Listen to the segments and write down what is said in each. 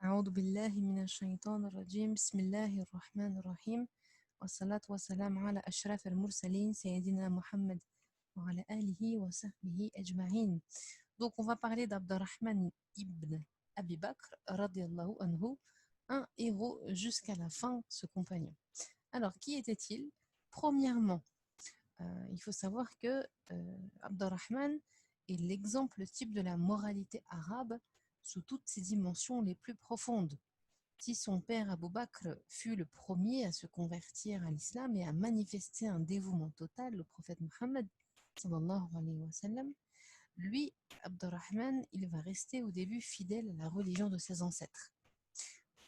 أعوذ بالله من الشيطان الرجيم بسم الله الرحمن الرحيم والصلاة والسلام على أشرف المرسلين سيدنا محمد وعلى آله وصحبه أجمعين. Donc on va parler d'Abdurrahman ibn Abi Bakr radiallahu anhu, un héros jusqu'à la fin, ce compagnon. Alors qui était-il? Premièrement, il faut savoir que Abdurrahman est l'exemple type de la moralité arabe sous toutes ses dimensions les plus profondes. Si son père Abu Bakr fut le premier à se convertir à l'islam et à manifester un dévouement total au prophète Mohammed, sallallahu alayhi wa sallam, lui, Abdurrahman, il va rester au début fidèle à la religion de ses ancêtres.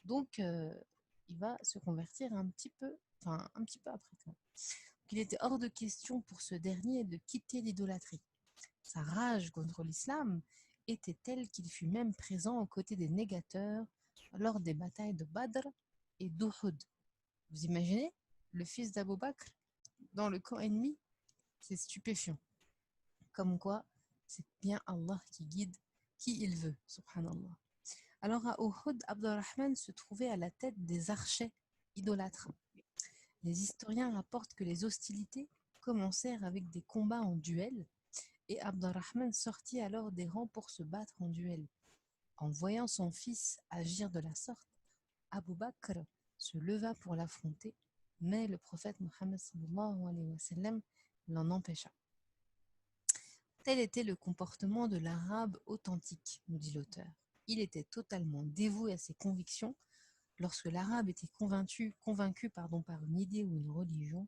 Donc, il va se convertir un petit peu après. Donc, il était hors de question pour ce dernier de quitter l'idolâtrie. Sa rage contre l'islam était telle qu'il fut même présent aux côtés des négateurs lors des batailles de Badr et d'Uhud. Vous imaginez le fils d'Abou Bakr dans le camp ennemi? C'est stupéfiant. Comme quoi, c'est bien Allah qui guide qui il veut, subhanallah. Alors à Uhud, Abdurrahman se trouvait à la tête des archers idolâtres. Les historiens rapportent que les hostilités commencèrent avec des combats en duel et Abdurrahman sortit alors des rangs pour se battre en duel. En voyant son fils agir de la sorte, Abu Bakr se leva pour l'affronter, mais le prophète Mohammed sallallahu alayhi wa sallam l'en empêcha. Tel était le comportement de l'arabe authentique, nous dit l'auteur. Il était totalement dévoué à ses convictions. Lorsque l'arabe était convaincu par une idée ou une religion,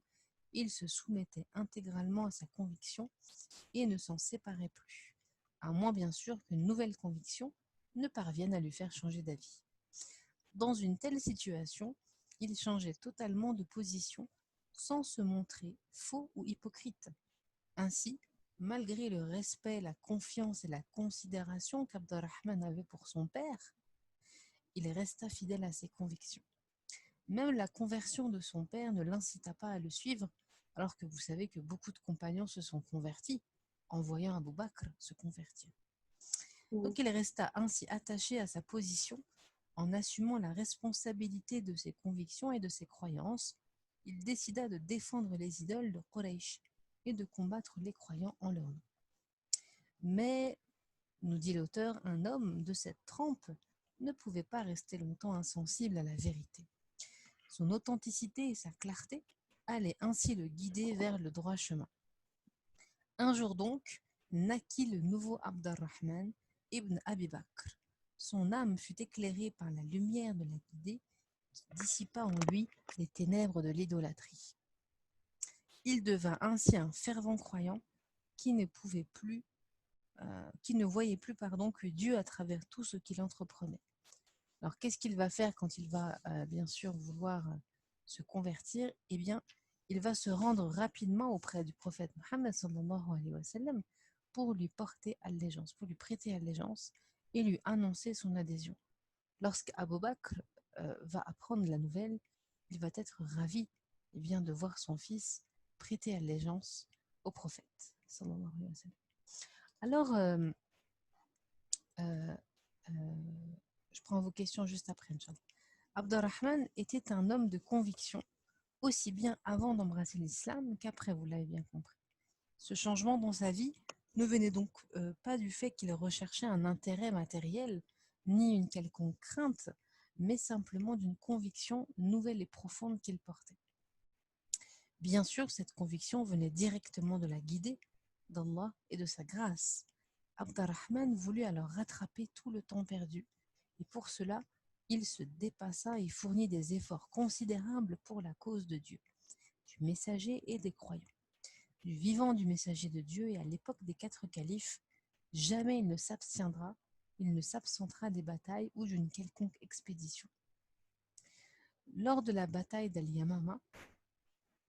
il se soumettait intégralement à sa conviction et ne s'en séparait plus, à moins bien sûr qu'une nouvelle conviction ne parvienne à lui faire changer d'avis. Dans une telle situation, il changeait totalement de position sans se montrer faux ou hypocrite. Ainsi, malgré le respect, la confiance et la considération qu'Abdurrahman avait pour son père, il resta fidèle à ses convictions. Même la conversion de son père ne l'incita pas à le suivre, alors que vous savez que beaucoup de compagnons se sont convertis en voyant Abu Bakr se convertir. Donc il resta ainsi attaché à sa position en assumant la responsabilité de ses convictions et de ses croyances. Il décida de défendre les idoles de Quraysh et de combattre les croyants en leur nom. Mais, nous dit l'auteur, un homme de cette trempe ne pouvait pas rester longtemps insensible à la vérité. Son authenticité et sa clarté allaient ainsi le guider vers le droit chemin. Un jour donc, naquit le nouveau Abdurrahman ibn Abi Bakr. Son âme fut éclairée par la lumière de la guidée qui dissipa en lui les ténèbres de l'idolâtrie. Il devint ainsi un fervent croyant qui ne voyait plus que Dieu à travers tout ce qu'il entreprenait. Alors qu'est-ce qu'il va faire quand il va bien sûr vouloir se convertir? Eh bien, il va se rendre rapidement auprès du prophète Mohammed sallallahu alayhi wa sallam pour lui porter allégeance, pour lui prêter allégeance et lui annoncer son adhésion. Lorsqu'Abu Bakr va apprendre la nouvelle, il va être ravi de voir son fils prêter allégeance au prophète sallallahu alayhi wa sallam. Alors, euh, je prends vos questions juste après, Inch'Allah. Abdurrahman était un homme de conviction, aussi bien avant d'embrasser l'islam qu'après, vous l'avez bien compris. Ce changement dans sa vie ne venait donc pas du fait qu'il recherchait un intérêt matériel, ni une quelconque crainte, mais simplement d'une conviction nouvelle et profonde qu'il portait. Bien sûr, cette conviction venait directement de la guidée d'Allah et de sa grâce. Abdurrahman voulut alors rattraper tout le temps perdu, et pour cela, il se dépassa et fournit des efforts considérables pour la cause de Dieu, du messager et des croyants. Du vivant du messager de Dieu et à l'époque des 4 califes, jamais il ne s'absentera des batailles ou d'une quelconque expédition. Lors de la bataille d'Al-Yamama,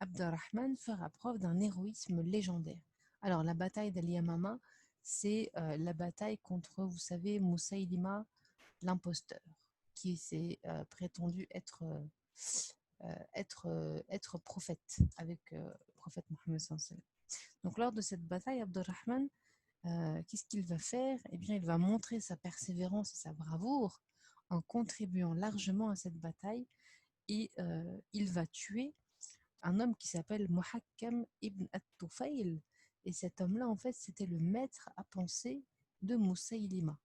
Abdurrahman fera preuve d'un héroïsme légendaire. Alors la bataille d'Al-Yamama, c'est la bataille contre, vous savez, Moussaïlima, l'imposteur, qui s'est prétendu être prophète avec le prophète Mohammed sallallahu alayhi wa sallam. Donc lors de cette bataille, Abdurrahman, qu'est-ce qu'il va faire? Eh bien, il va montrer sa persévérance et sa bravoure en contribuant largement à cette bataille et il va tuer un homme qui s'appelle Muhakkam ibn at-Tufayl. Et cet homme-là, en fait, c'était le maître à penser de Moussaïlima.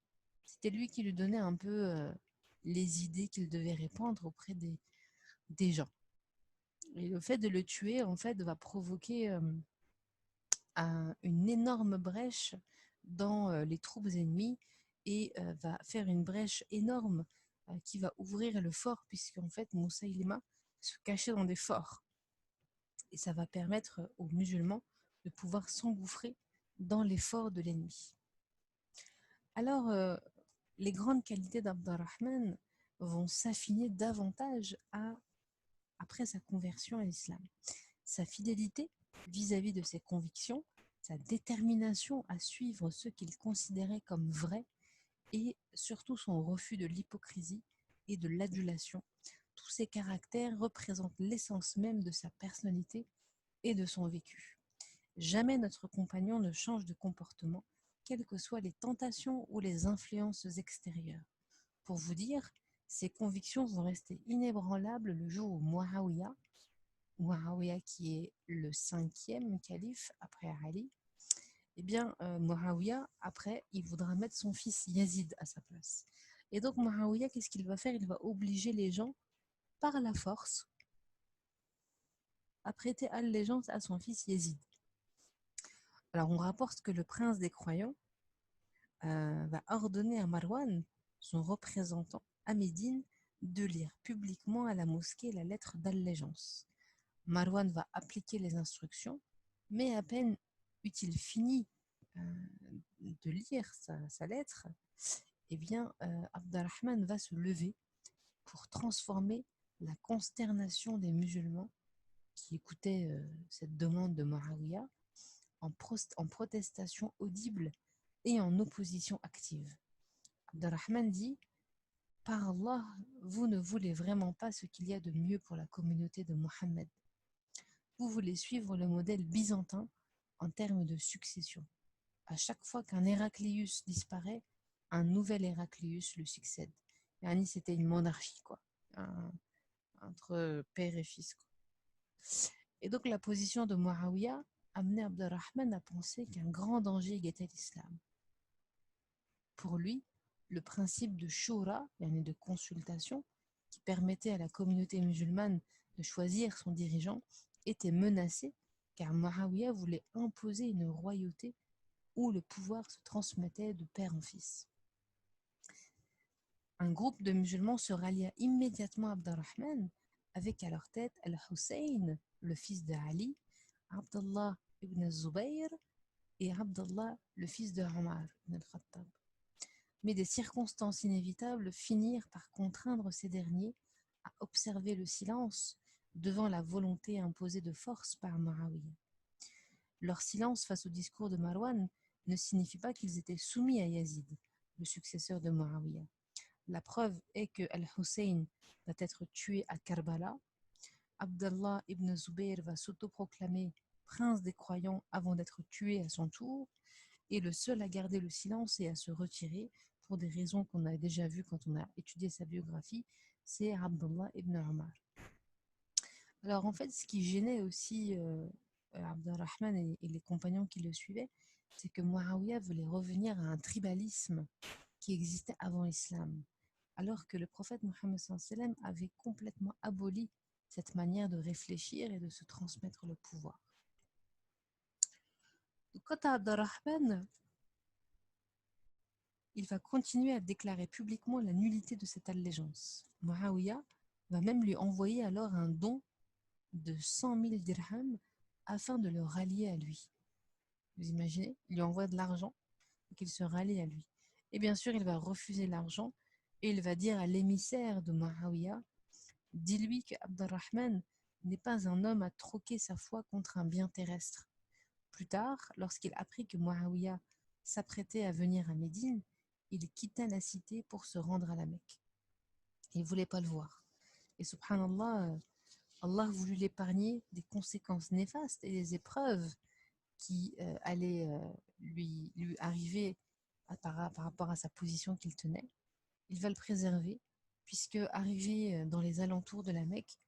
C'était lui qui lui donnait un peu les idées qu'il devait répandre auprès des gens. Et le fait de le tuer, en fait, va provoquer une énorme brèche dans les troupes ennemies et va faire une brèche énorme qui va ouvrir le fort, puisqu'en fait, Moussaïlima se cachait dans des forts. Et ça va permettre aux musulmans de pouvoir s'engouffrer dans les forts de l'ennemi. Alors, les grandes qualités d'Abdurrahman vont s'affiner davantage après sa conversion à l'islam. Sa fidélité vis-à-vis de ses convictions, sa détermination à suivre ce qu'il considérait comme vrai et surtout son refus de l'hypocrisie et de l'adulation. Tous ces caractères représentent l'essence même de sa personnalité et de son vécu. Jamais notre compagnon ne change de comportement, quelles que soient les tentations ou les influences extérieures. Pour vous dire, ses convictions sont restées inébranlables le jour où Muawiyah qui est le 5e calife après Ali, eh bien Muawiyah, après, il voudra mettre son fils Yazid à sa place. Et donc Muawiyah, qu'est-ce qu'il va faire? Il va obliger les gens, par la force, à prêter allégeance à son fils Yazid. Alors on rapporte que le prince des croyants va ordonner à Marwan, son représentant à Médine, de lire publiquement à la mosquée la lettre d'allégeance. Marwan va appliquer les instructions, mais à peine eut-il fini de lire sa lettre, eh bien, Abdurrahman va se lever pour transformer la consternation des musulmans qui écoutaient cette demande de Muawiyah en protestation audible et en opposition active. Abdurrahman dit: par Allah, vous ne voulez vraiment pas ce qu'il y a de mieux pour la communauté de Mohammed. Vous voulez suivre le modèle byzantin en termes de succession. À chaque fois qu'un Héraclius disparaît, un nouvel Héraclius le succède. Yani, c'était une monarchie, quoi. Entre père et fils, quoi. Et donc la position de Muawiyah amenait Abdurrahman à penser qu'un grand danger guettait l'islam. Pour lui, le principe de shura, yani de consultation, qui permettait à la communauté musulmane de choisir son dirigeant, était menacé car Muawiyah voulait imposer une royauté où le pouvoir se transmettait de père en fils. Un groupe de musulmans se rallia immédiatement à Abdurrahman avec à leur tête Al-Hussein, le fils de Ali, Abdallah ibn Zubayr et Abdallah, le fils de Omar ibn al-Khattab. Mais des circonstances inévitables finirent par contraindre ces derniers à observer le silence devant la volonté imposée de force par Muawiyah. Leur silence face au discours de Marwan ne signifie pas qu'ils étaient soumis à Yazid, le successeur de Muawiyah. La preuve est que Al-Hussein va être tué à Karbala, Abdallah ibn Zubayr va s'autoproclamer prince des croyants avant d'être tué à son tour, et le seul à garder le silence et à se retirer, pour des raisons qu'on a déjà vues quand on a étudié sa biographie, c'est Abdallah ibn Omar. Alors en fait, ce qui gênait aussi Abdurrahman et les compagnons qui le suivaient, c'est que Muawiyah voulait revenir à un tribalisme qui existait avant l'islam, alors que le prophète Mohammed sallam avait complètement aboli cette manière de réfléchir et de se transmettre le pouvoir. Donc, quant à Abdurrahman, il va continuer à déclarer publiquement la nullité de cette allégeance. Muawiyah va même lui envoyer alors un don de 100 000 dirhams afin de le rallier à lui. Vous imaginez? Il lui envoie de l'argent pour qu'il se rallie à lui. Et bien sûr, il va refuser l'argent et il va dire à l'émissaire de Muawiyah: dis-lui que Abdurrahman n'est pas un homme à troquer sa foi contre un bien terrestre. Plus tard, lorsqu'il apprit que Muawiyah s'apprêtait à venir à Médine, il quitta la cité pour se rendre à la Mecque. Il ne voulait pas le voir. Et subhanallah, Allah voulut l'épargner des conséquences néfastes et des épreuves qui allaient lui arriver par rapport à sa position qu'il tenait. Il va le préserver puisque arrivé dans les alentours de la Mecque,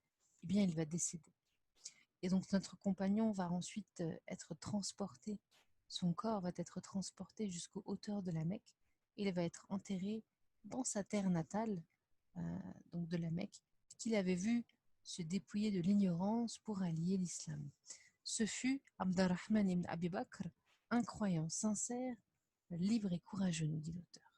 eh bien, il va décéder. Et donc notre compagnon va ensuite être transporté, son corps va être transporté jusqu'aux hauteurs de la Mecque, et il va être enterré dans sa terre natale, donc de la Mecque, qu'il avait vu se dépouiller de l'ignorance pour allier l'islam. Ce fut Abdurrahman ibn Abi Bakr, un croyant sincère, libre et courageux, nous dit l'auteur.